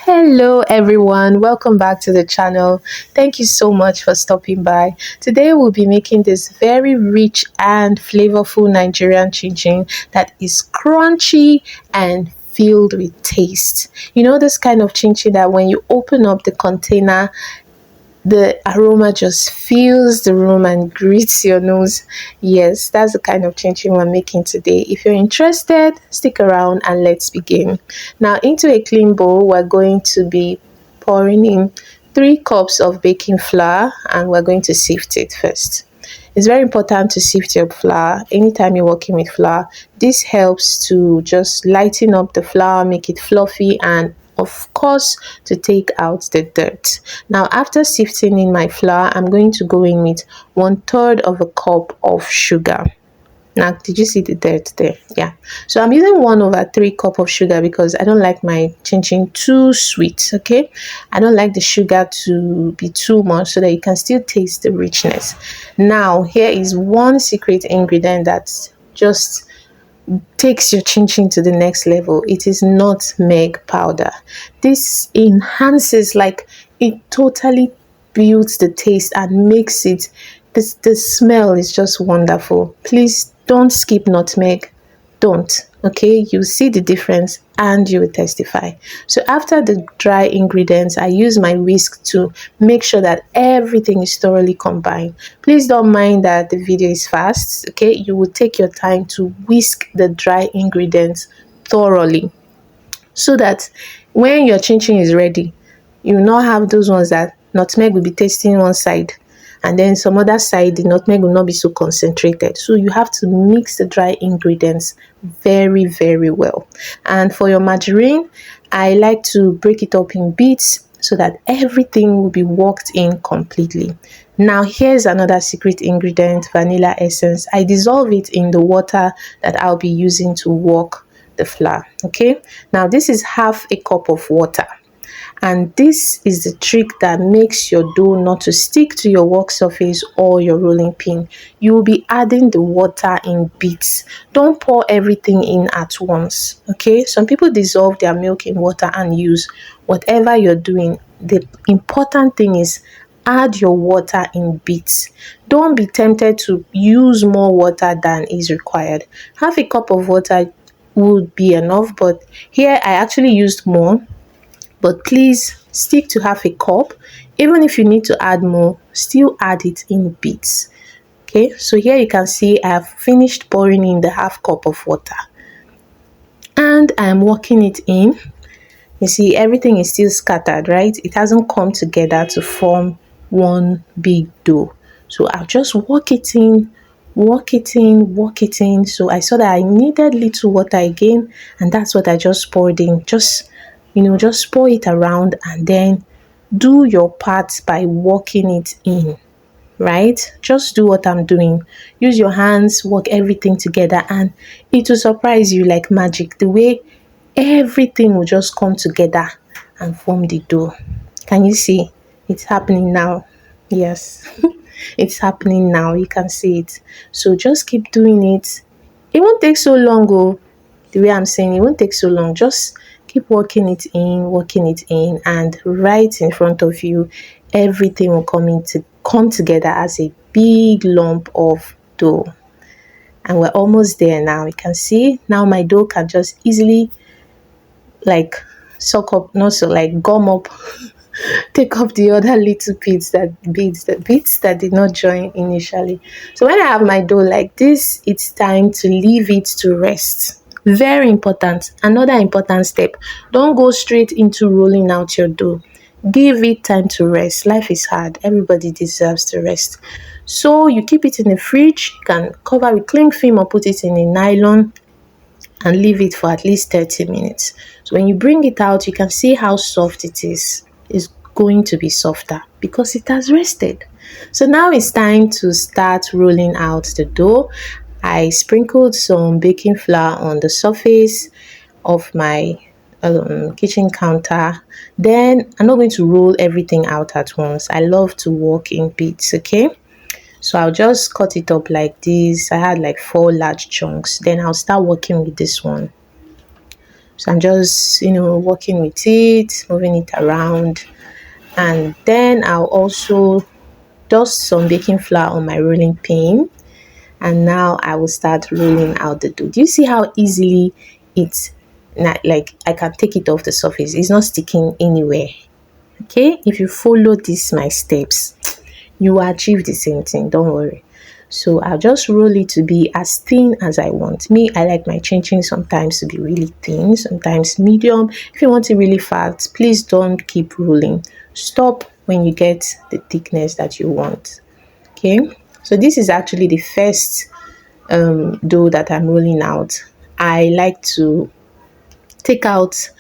Hello everyone, welcome back to the channel. Thank you so much for stopping by. Today we'll be making this very rich and flavorful Nigerian chinchin that is crunchy and filled with taste. You know, this kind of chinchin that when you open up the container, the aroma just fills the room and greets your nose. Yes, that's the kind of chinchin we're making today. If you're interested, stick around and let's begin. Now, into a clean bowl, we're going to be pouring in 3 cups of baking flour and we're going to sift it first. It's very important to sift your flour anytime you're working with flour. This helps to just lighten up the flour, make it fluffy, and of course to take out the dirt. Now, after sifting in my flour, I'm going to go in with 1/3 of a cup of sugar. Now, did you see the dirt there? Yeah. So I'm using 1/3 cup of sugar because I don't like my chinchin too sweet. Okay. I don't like the sugar to be too much so that you can still taste the richness. Now, here is one secret ingredient that just takes your chinchin to the next level. It is nutmeg powder. This enhances, like, it totally builds the taste and makes it, the smell is just wonderful. Please don't skip nutmeg. Don't. Okay, you see the difference and you will testify. So after the dry ingredients, I use my whisk to make sure that everything is thoroughly combined. Please don't mind that the video is fast. Okay, you will take your time to whisk the dry ingredients thoroughly so that when your chinchin is ready, you will not have those ones that nutmeg will be tasting one side and then some other side the nutmeg will not be so concentrated. So you have to mix the dry ingredients very well. And for your margarine, I like to break it up in bits so that everything will be worked in completely. Now, here's another secret ingredient, vanilla essence. I dissolve it in the water that I'll be using to work the flour. Okay, now this is half a cup of water, and this is the trick that makes your dough not to stick to your work surface or your rolling pin. You will be adding the water in bits. Don't pour everything in at once. Okay, some people dissolve their milk in water and use. Whatever you're doing, the important thing is add your water in bits. Don't be tempted to use more water than is required. Half a cup of water would be enough, but here I actually used more. But please stick to half a cup. Even if you need to add more, still add it in bits. Okay, so here you can see I have finished pouring in the half cup of water and I'm working it in. You see, everything is still scattered, right? It hasn't come together to form one big dough. So I'll just work it in, work it in, work it in. So I saw that I needed little water again, and that's what I just poured in. Just, just pour it around and then do your part by working it in, right? Just do what I'm doing. Use your hands, work everything together, and it will surprise you like magic the way everything will just come together and form the dough. Can you see? It's happening now. Yes, it's happening now. You can see it. So just keep doing it. It won't take so long. Oh, the way I'm saying, it won't take so long. Just keep working it in, and right in front of you, everything will come together as a big lump of dough. And we're almost there now. You can see now my dough can just easily like suck up, not so like gum up, take up the other little bits that did not join initially. So when I have my dough like this, it's time to leave it to rest. Very important. Another important step, don't go straight into rolling out your dough. Give it time to rest. Life is hard. Everybody deserves to rest. So you keep it in the fridge. You can cover with cling film or put it in a nylon and leave it for at least 30 minutes. So when you bring it out, you can see how soft it is. It's going to be softer because it has rested. So now it's time to start rolling out the dough. I sprinkled some baking flour on the surface of my kitchen counter. Then I'm not going to roll everything out at once. I love to work in bits. Okay, so I'll just cut it up like this. I had like 4 large chunks. Then I'll start working with this one. So I'm just, working with it, moving it around. And then I'll also dust some baking flour on my rolling pin. And now I will start rolling out the dough. Do you see how easily it's not, like I can take it off the surface? It's not sticking anywhere. Okay, if you follow these my steps, you will achieve the same thing. Don't worry. So I'll just roll it to be as thin as I want. Me, I like my chinchin sometimes to be really thin, sometimes medium. If you want it really fat, please don't keep rolling. Stop when you get the thickness that you want. Okay, so this is actually the first dough that I'm rolling out. I like to take out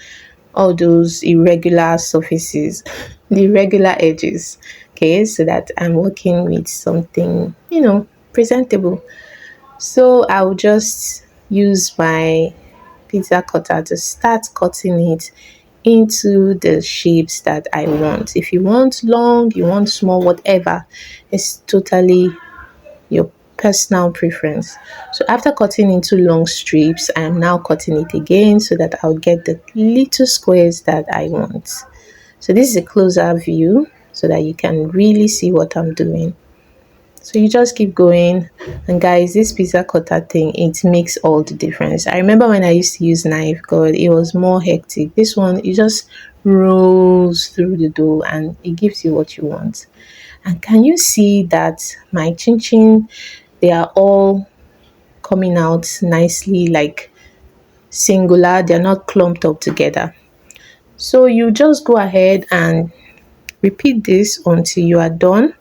all those irregular surfaces, the irregular edges, okay, so that I'm working with something, presentable. So I'll just use my pizza cutter to start cutting it into the shapes that I want. If you want long, you want small, whatever, it's totally your personal preference. So after cutting into long strips, I am now cutting it again so that I'll get the little squares that I want. So this is a closer view so that you can really see what I'm doing. So you just keep going, and guys, this pizza cutter thing, it makes all the difference. I remember when I used to use knife, god, it was more hectic. This one, it just rolls through the dough and it gives you what you want. And can you see that my chin chin, they are all coming out nicely, like singular, they're not clumped up together. So you just go ahead and repeat this until you are done.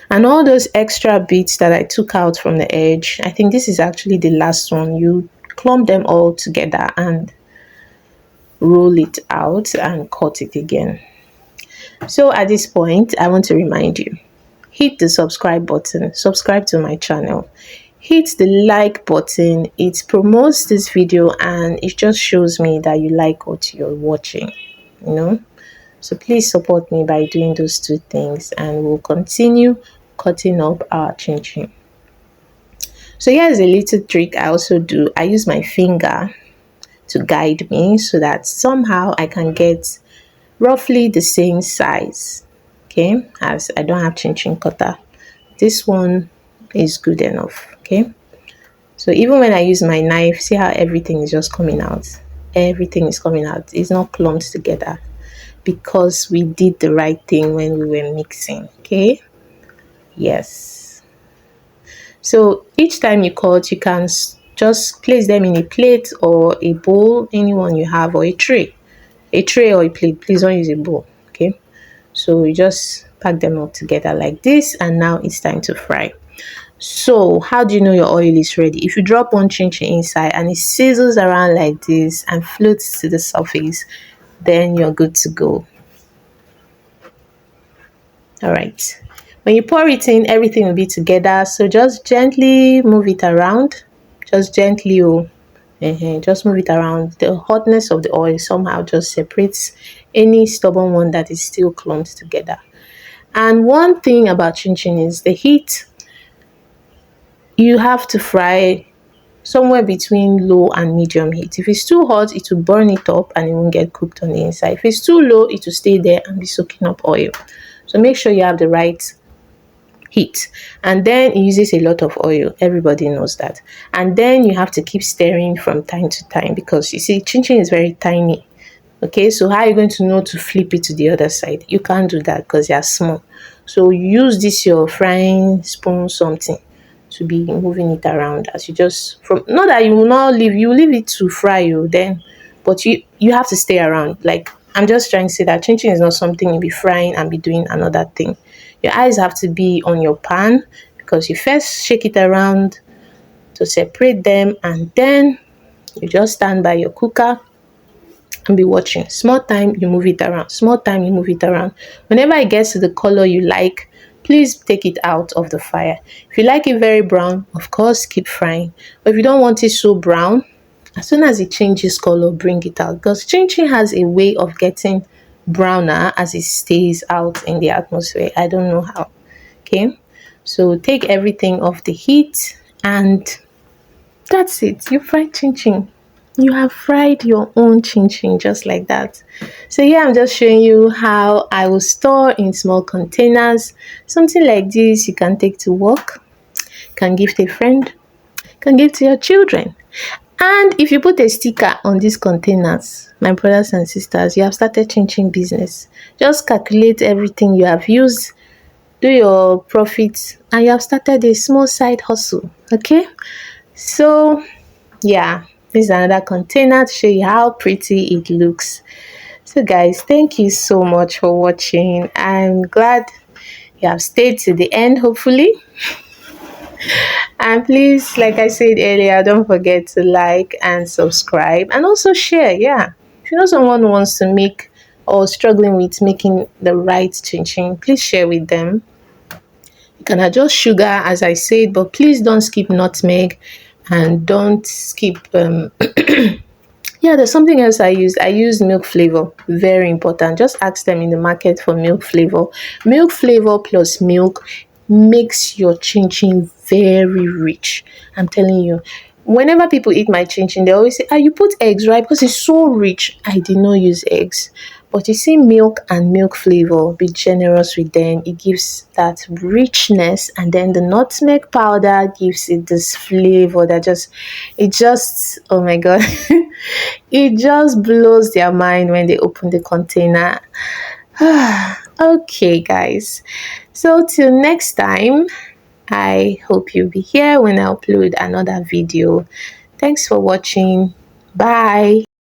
And all those extra bits that I took out from the edge, I think this is actually the last one. You clump them all together and roll it out and cut it again. So at this point, I want to remind you, hit the subscribe button, subscribe to my channel, hit the like button. It promotes this video and it just shows me that you like what you're watching, you know. So please support me by doing those two things, and we'll continue cutting up our chin chin. So here's a little trick I also do. I use my finger to guide me so that somehow I can get roughly the same size. Okay, as I don't have chin chin cutter, this one is good enough. Okay, so even when I use my knife, see how everything is just coming out. Everything is coming out. It's not clumped together because we did the right thing when we were mixing. Okay, yes. So each time you cut, you can just place them in a plate or a bowl, anyone you have, or a tray. A tray or a plate. Please don't use a bowl. Okay, so you just pack them up together like this, and now it's time to fry. So how do you know your oil is ready? If you drop one chin chin inside and it sizzles around like this and floats to the surface, then you're good to go. All right, when you pour it in, everything will be together, so just gently move it around, just gently. Just move it around. The hotness of the oil somehow just separates any stubborn one that is still clumped together. And one thing about chin chin is the heat. You have to fry somewhere between low and medium heat. If it's too hot, it will burn it up and it won't get cooked on the inside. If it's too low, it will stay there and be soaking up oil. So make sure you have the right heat. And then it uses a lot of oil. Everybody knows that. And then you have to keep stirring from time to time, because you see, chin chin is very tiny. Okay, so how are you going to know to flip it to the other side? You can't do that because they are small. So use this your frying spoon something to be moving it around as you just, from, not that you will not leave, you leave it to fry you then, but you have to stay around. Like, I'm just trying to say that chin chin is not something you be frying and be doing another thing. Your eyes have to be on your pan, because you first shake it around to separate them, and then you just stand by your cooker and be watching. Small time, you move it around. Small time, you move it around. Whenever it gets to the color you like, please take it out of the fire. If you like it very brown, of course, keep frying. But if you don't want it so brown, as soon as it changes color, bring it out. Because chin chin has a way of getting browner as it stays out in the atmosphere. I don't know how. Okay, so take everything off the heat, and that's it. You fry chin chin. You have fried your own chinchin just like that. So here I'm just showing you how I will store in small containers. Something like this you can take to work, can give to a friend, can give to your children. And if you put a sticker on these containers, my brothers and sisters, you have started chinchin business. Just calculate everything you have used, do your profits, and you have started a small side hustle. Okay? So yeah, this is another container to show you how pretty it looks. So guys, thank you so much for watching. I'm glad you have stayed to the end, hopefully. And please, like I said earlier, don't forget to like and subscribe and also share. Yeah, if you know someone who wants to make or struggling with making the right chinchin, please share with them. You can adjust sugar as I said, but please don't skip nutmeg and don't skip yeah, there's something else I used. I used milk flavor. Very important. Just ask them in the market for milk flavor. Milk flavor plus milk makes your chin chin very rich. I'm telling you. Whenever people eat my chin chin, they always say, "Ah, you put eggs, right? Because it's so rich." I did not use eggs. But you see, milk and milk flavor, be generous with them. It gives that richness, and then the nutmeg powder gives it this flavor that just, oh my god, it just blows their mind when they open the container. Okay, guys. So, till next time, I hope you'll be here when I upload another video. Thanks for watching. Bye.